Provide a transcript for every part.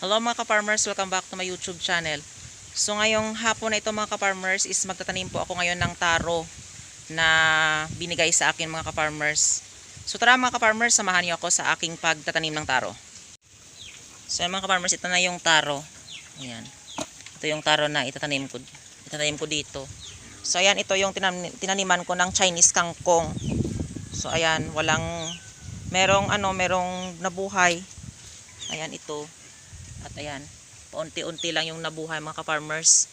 Hello mga ka-farmers, welcome back to my YouTube channel. So ngayong hapon na ito mga ka-farmers is magtatanim po ako ngayon ng taro na binigay sa akin mga ka-farmers. So tara mga ka-farmers, samahan niyo ako sa aking pagtatanim ng taro. So mga ka-farmers, ito na yung taro. Ayan. Ito yung taro na itatanim ko dito. So ayan, ito yung tinaniman ko ng Chinese kangkong. So ayan, merong nabuhay. Ayan ito. At ayan, paunti-unti lang yung nabuhay mga ka-farmers.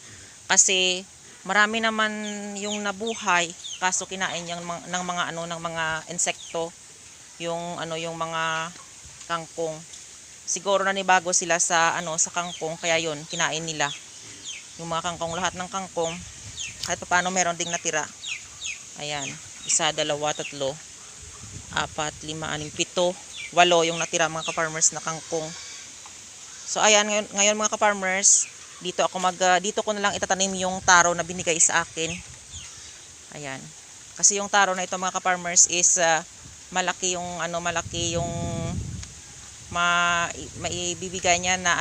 Kasi marami naman yung nabuhay, kaso kinain ng mga insekto, yung mga kangkong. Siguro nanibago sila sa kangkong, kaya yun kinain nila. Yung mga kangkong, lahat ng kangkong, kahit paano meron ding natira. Ayan, 1, 2, 3, 4, 5, 6, 7, 8 yung natira mga ka-farmers na kangkong. So ayan, ngayon mga ka-farmers, dito ko na lang itatanim yung taro na binigay sa akin. Ayan. Kasi yung taro na ito mga ka-farmers is malaki yung maibibigay niya na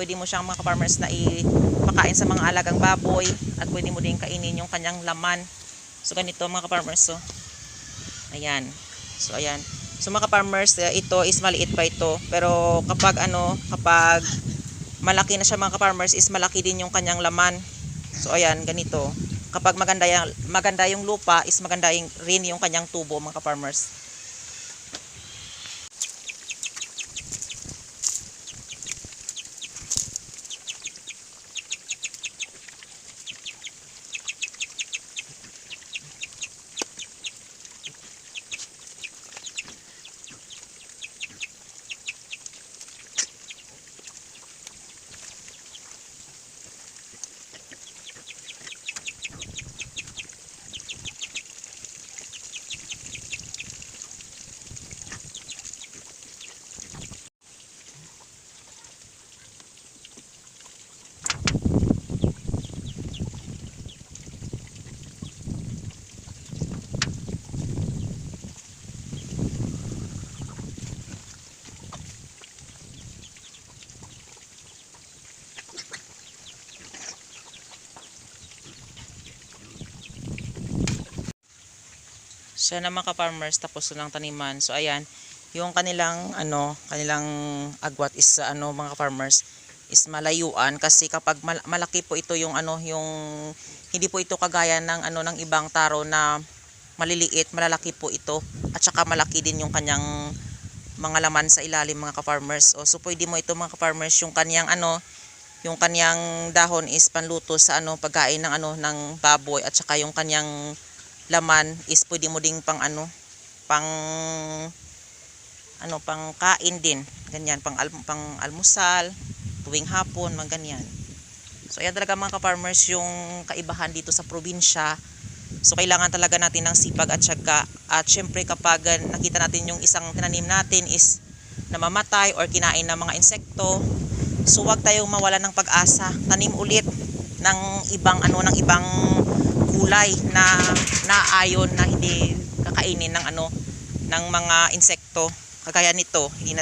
pwede mo siyang mga ka-farmers na ipakain sa mga alagang baboy at pwede mo din kainin yung kanyang laman. So ganito mga ka-farmers, so ayan. So ayan. So mga ka-farmers, ito is maliit pa ito. Pero kapag malaki na siya mga ka-farmers, is malaki din yung kanyang laman. So ayan, ganito. Kapag maganda yung lupa, is maganda rin yung kanyang tubo mga ka-farmers. So na mga ka-farmers, tapos na ng taniman. So ayan, yung kanilang agwat is mga farmers is malayuan, kasi kapag malaki po ito yung hindi po ito kagaya ng ibang taro na maliliit, malalaki po ito, at saka malaki din yung kanyang mga laman sa ilalim mga ka-farmers. So pwede mo ito mga ka-farmers, yung kanyang dahon is panluto sa pagkain ng baboy, at saka yung kanyang laman is pwede mo ding pang kain din, ganyan, pang almusal tuwing hapon, mga ganyan. So ayan talaga mga ka-farmers yung kaibahan dito sa probinsya. So kailangan talaga natin ng sipag at syaga, at syempre kapag nakita natin yung isang tinanim natin is namamatay or kinain ng mga insekto, so wag tayong mawala ng pag-asa, tanim ulit ng ibang gulay na naayon na hindi kakainin ng mga insekto. Kagaya nito, hindi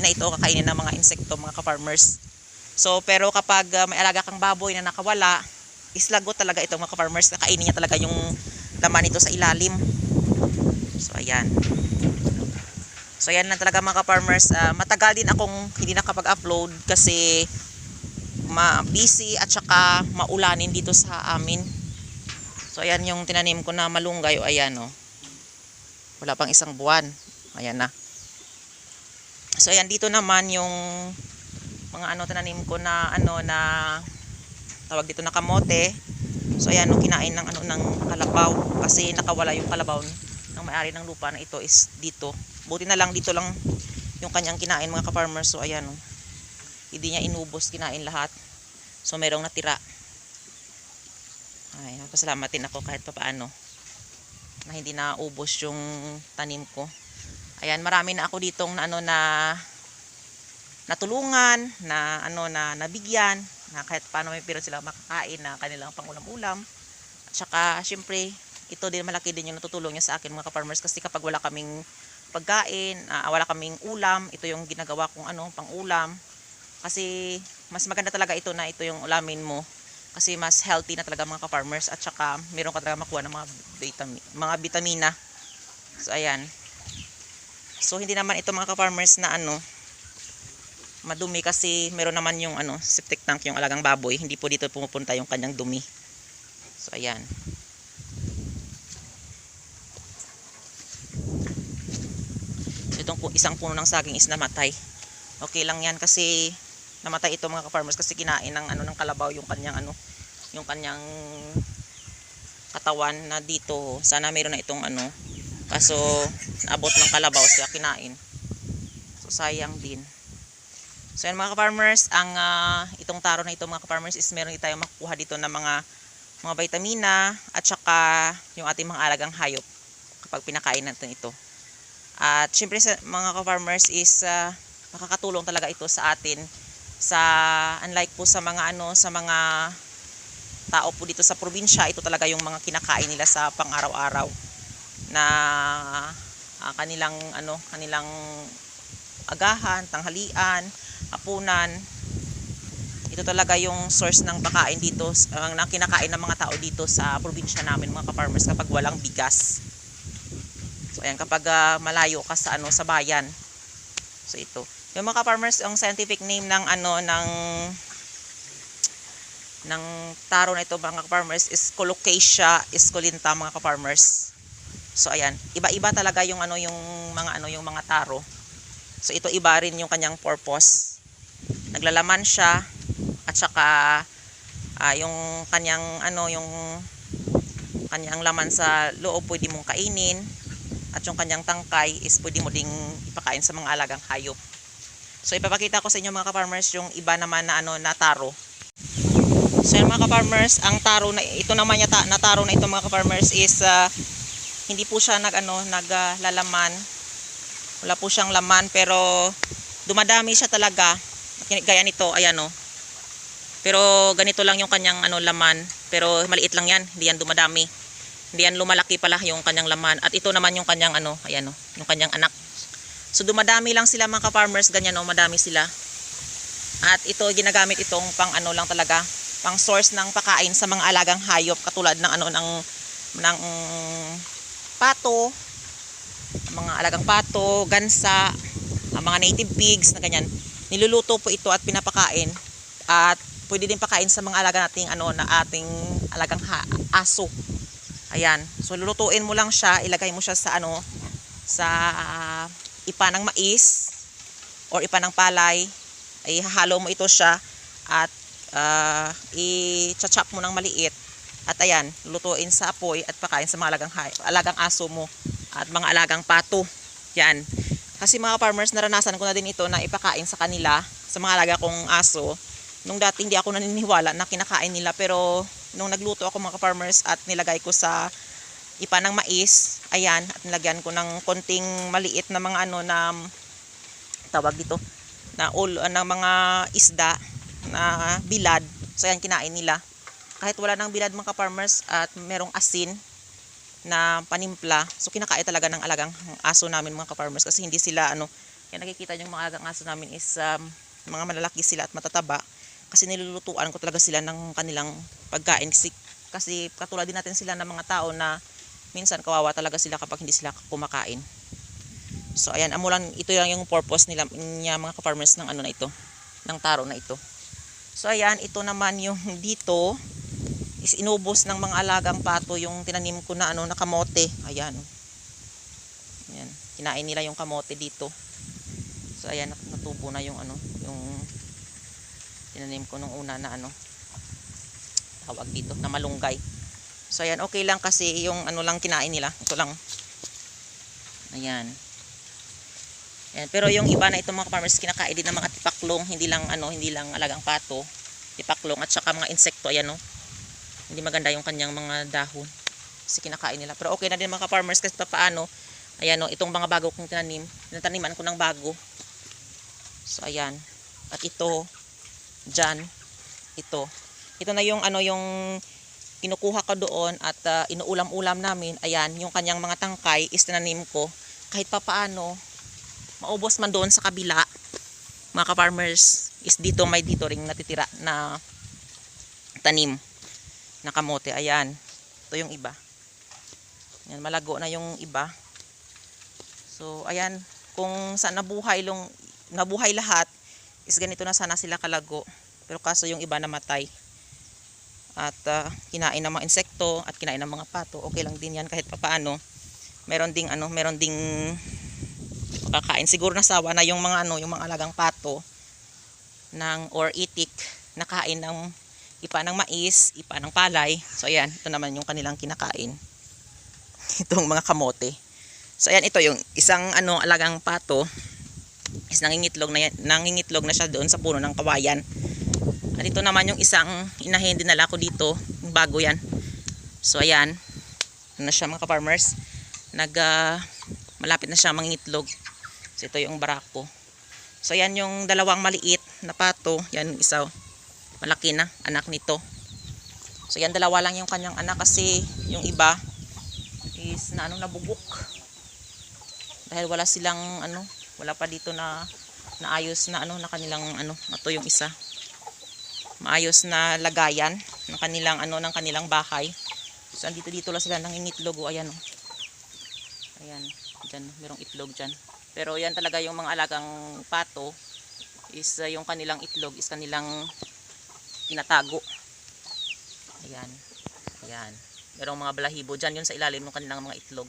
na ito kakainin ng mga insekto mga ka-farmers. So pero kapag may alaga kang baboy na nakawala, islagot talaga itong mga ka-farmers, kakainin niya talaga yung laman nito sa ilalim. So ayan. So ayan lang talaga mga ka-farmers. Matagal din akong hindi nakapag-upload kasi busy at saka maulanin dito sa amin. So ayan yung tinanim ko na malunggay, o ayan wala pang 1 buwan. Ayan na. So ayan, dito naman yung mga tinanim ko na tawag dito na kamote. So ayan, kinain ng kalabaw, kasi nakawala yung kalabaw ng may-ari ng lupa na ito is dito. Buti na lang dito lang yung kanyang kinain mga ka-farmers. So ayan hindi niya inubos, kinain lahat. So merong natira. Ay, pasalamatin ako kahit papaano na hindi na ubos yung tanim ko. Ayan, marami na ako ditong natulungan, na nabigyan, na kahit paano may pira sila makakain na kanilang pangulam-ulam. At saka syempre, ito din, malaki din yung natutulong niya sa akin mga ka-farmers, kasi kapag wala kaming pagkain, wala kaming ulam, ito yung ginagawa kong pang ulam. Kasi mas maganda talaga ito na ito yung ulamin mo. Kasi mas healthy na talaga mga ka-farmers. At saka meron ka talaga makuha ng mga vitamina. So ayan. So hindi naman ito mga ka-farmers na madumi kasi meron naman yung septic tank yung alagang baboy. Hindi po dito pumupunta yung kanyang dumi. So ayan. Itong isang puno ng saging is namatay. Okay lang yan kasi namatay ito mga ka-farmers kasi kinain ng ng kalabaw yung kanyang yung kanyang katawan na dito. Sana meron na itong kaso naabot ng kalabaw siya kinain. So sayang din. So yan mga ka-farmers, ang itong taro na ito mga ka-farmers is meron tayong makukuha dito ng mga vitamina at saka yung ating mga alagang hayop kapag pinakain natin ito. At syempre sa mga ka-farmers is makakatulong talaga ito sa atin sa unlike po sa mga sa mga tao po dito sa probinsya, ito talaga yung mga kinakain nila sa pang-araw-araw na kanilang kanilang agahan, tanghalian, hapunan. Ito talaga yung source ng pagkain dito, ng kinakain ng mga tao dito sa probinsya namin mga ka-farmers kapag walang bigas. So ayan, kapag malayo ka sa sa bayan. So ito. Yung mga ka-farmers, ang scientific name ng ng taro na ito mga ka-farmers is Colocasia esculenta mga ka-farmers. So ayan, iba-iba talaga yung yung mga taro. So ito iba rin yung kanyang purpose. Naglalaman siya at saka yung kanyang yung kanyang laman sa loob pwede mong kainin. At yung kanyang tangkay is pwede mo ding ipakain sa mga alagang hayop. So ipapakita ko sa inyo mga ka-farmers yung iba naman na na taro. So yan mga ka-farmers, ang taro na ito naman na taro na ito mga ka-farmers is hindi po siya naglalaman. Wala po siyang laman pero dumadami siya talaga. Gaya nito, ayan Pero ganito lang yung kanyang laman, pero maliit lang yan, hindi yan dumadami. Hindi yan lumalaki pala yung kanyang laman. At ito naman yung kanyang ayan yung kanyang anak. So dumadami lang sila mga ka-farmers, ganyan madami sila. At ito ginagamit itong pang lang talaga, pang source ng pagkain sa mga alagang hayop katulad ng ng pato, mga alagang pato, gansa, mga native pigs na ganyan. Niluluto po ito at pinapakain at pwede din pakain sa mga alaga nating na ating alagang aso. Ayan. So lulutuin mo lang siya, ilagay mo siya sa sa ipa ng mais or ipa ng palay. Ay hahalo mo ito siya at i-chop mo ng maliit. At ayan, lutuin sa apoy at pakain sa mga alagang aso mo at mga alagang pato. Yan. Kasi mga farmers, naranasan ko na din ito na ipakain sa kanila, sa mga alaga kong aso. Nung dati hindi ako naniniwala na kinakain nila, pero nung nagluto ako mga farmers at nilagay ko sa ipa ng mais, ayan, at nilagyan ko ng konting maliit na mga na tawag dito, na ng mga isda na bilad. So ayan, kinain nila. Kahit wala ng bilad mga farmers at merong asin na panimpla, so kinakain talaga ng alagang aso namin mga farmers kasi hindi sila kaya nakikita yung mga alagang aso namin is mga malalaki sila at matataba kasi nilulutuan ko talaga sila ng kanilang pagkain kasi katulad din natin sila ng mga tao na minsan kawawa talaga sila kapag hindi sila kumakain. So ayan, amulan ito lang yung purpose nila mga farmers ng na ito, ng taro na ito. So ayan, ito naman yung dito is inubos ng mga alagang pato yung tinanim ko na na kamote. Ayan. Ayan, kinain nila yung kamote dito. So ayan, natubo na yung yung tinanim ko nung una na tawag dito na malunggay. So ayan, okay lang kasi yung lang kinain nila. Ito lang. Ayan. Ayan, pero yung iba na itong mga farmers kinakain din ng mga tipaklong, hindi lang alagang pato, tipaklong at saka mga insekto. Ayan hindi maganda yung kanyang mga dahon kasi kinakain nila. Pero okay na din mga farmers kasi paano. Ayan itong mga bago kong tinaniman ko ng bago. So ayan. At ito dyan, ito na yung yung kinukuha ko doon at inuulam-ulam namin. Ayan, yung kanyang mga tangkay is tinanim ko. Kahit papaano maubos man doon sa kabila mga ka-farmers, is dito may dito ring natitira na tanim na kamote. Ayan, ito yung iba. Yan, malago na yung iba. So ayan, kung saan nabuhay lahat is ganito na sana sila kalago, pero kaso yung iba namatay at kinain ng mga insekto at kinain ng mga pato. Okay lang din yan kahit papaano. Meron ding makakain. Siguro nasawa na yung mga yung mga alagang pato or itik, nakain ng ipa ng mais, ipa ng palay. So ayan, ito naman yung kanilang kinakain. Itong mga kamote. So ayan, ito yung isang alagang pato is nangingitlog na siya doon sa puno ng kawayan. At ito naman yung isang inahin dinala ko dito, yung bago yan. So ayan, na siya mga farmers. Malapit na siya mangingitlog. So ito yung barako. So ayan yung dalawang maliit na pato, yan isa malaki na anak nito. So yan, dalawa lang yung kanyang anak kasi yung iba is nabubuk. Dahil wala silang wala pa dito na naayos na na kanilang ito yung isa. Maayos na lagayan ng kanilang ng kanilang bahay. So dito lang sila nangingitlog. Ayan Ayan, diyan merong itlog diyan. Pero yan talaga yung mga alagang pato is yung kanilang itlog is kanilang tinatago. Ayan. Ayan. Merong mga balahibo diyan yun sa ilalim ng kanilang mga itlog.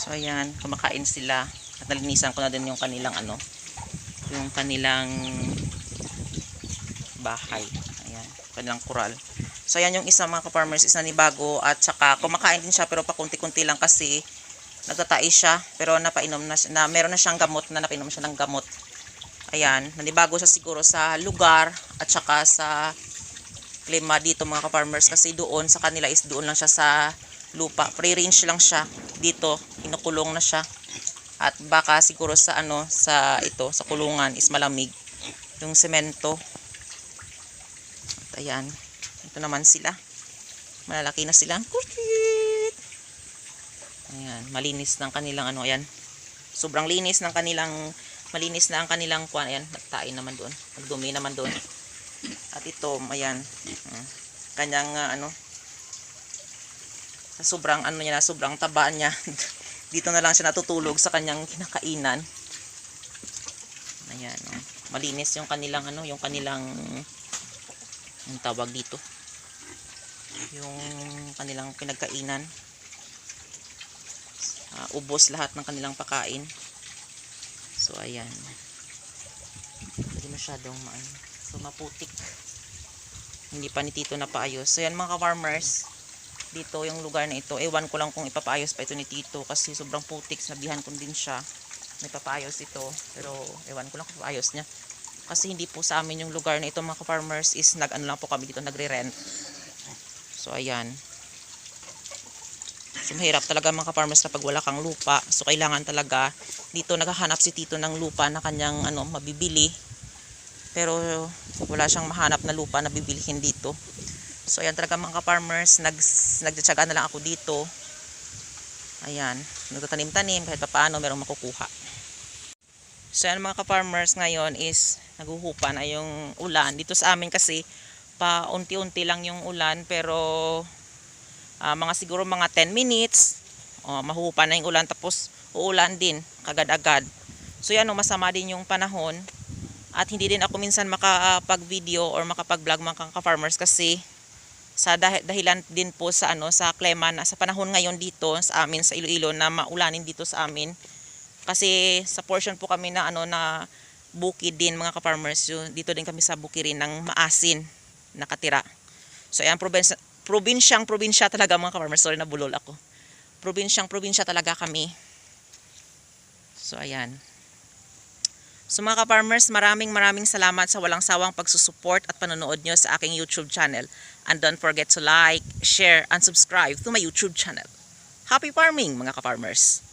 So ayan, kumakain sila at nalinisan ko na din yung kanilang yung kanilang bahay. Ayan, kanilang kural. So ayan yung isa mga ka-farmers is nanibago at saka kumakain din siya pero pakunti-kunti lang kasi nagtatai siya pero napainom na meron na siyang gamot na napainom siya ng gamot. Ayan, nanibago siya siguro sa lugar at saka sa klima dito mga ka-farmers kasi doon sa kanila is doon lang siya sa lupa, free range lang siya. Dito kinukulong na siya at baka siguro sa sa kulungan is malamig yung semento. At ayan, ito naman sila, malalaki na sila. Ayan, malinis ng kanilang ayan, sobrang linis ng kanilang malinis na ang kanilang kuwan. Ayan, nagtain naman doon, nagdumi naman doon. At ito ayan, kanyang sa sobrang niya, sobrang taba niya dito na lang siya natutulog sa kanyang kinakainan. Ayan, malinis yung kanilang yung kanilang yung tawag dito, yung kanilang pinagkainan. Ubos lahat ng kanilang pakain. So ayan, hindi masyadong so maputik, hindi pa ni Tito napaayos. So yan mga ka-farmers, dito yung lugar na ito, ewan ko lang kung ipapaayos pa ito ni Tito kasi sobrang putik, sinabihan ko din siya may papaayos ito, pero ewan ko lang kung papaayos niya kasi hindi po sa amin yung lugar na ito mga ka-farmers, is lang po kami dito, nagre-rent. So ayan, so mahirap talaga mga ka-farmers kapag wala kang lupa. So kailangan talaga dito naghahanap si Tito ng lupa na kanyang mabibili, pero wala siyang mahanap na lupa na bibilihin dito. So ayan talaga mga ka-farmers, nagtsatsaga na lang ako dito. Ayan, nagtatanim-tanim kahit paano merong makukuha. So yan mga ka-farmers, ngayon is naghuhupa na yung ulan. Dito sa amin kasi paunti-unti lang yung ulan, pero mga siguro mga 10 minutes mahuhupa na yung ulan, tapos uulan din kagad-agad. So yan, masama din yung panahon at hindi din ako minsan makapag-video or makapag-vlog mga ka-farmers kasi sa dahilan din po sa sa klima na sa panahon ngayon dito sa amin sa Iloilo na maulanin dito sa amin. Kasi sa portion po kami na na bukid din mga ka-farmers, dito din kami sa bukirin ng maasin nakatira. So ayan, probinsya talaga mga ka-farmers. Sorry, nabulol ako. Probinsya talaga kami. So ayan. So mga ka-farmers, maraming salamat sa walang sawang pagsusupport at panonood nyo sa aking YouTube channel. And don't forget to like, share, and subscribe to my YouTube channel. Happy farming mga ka-farmers!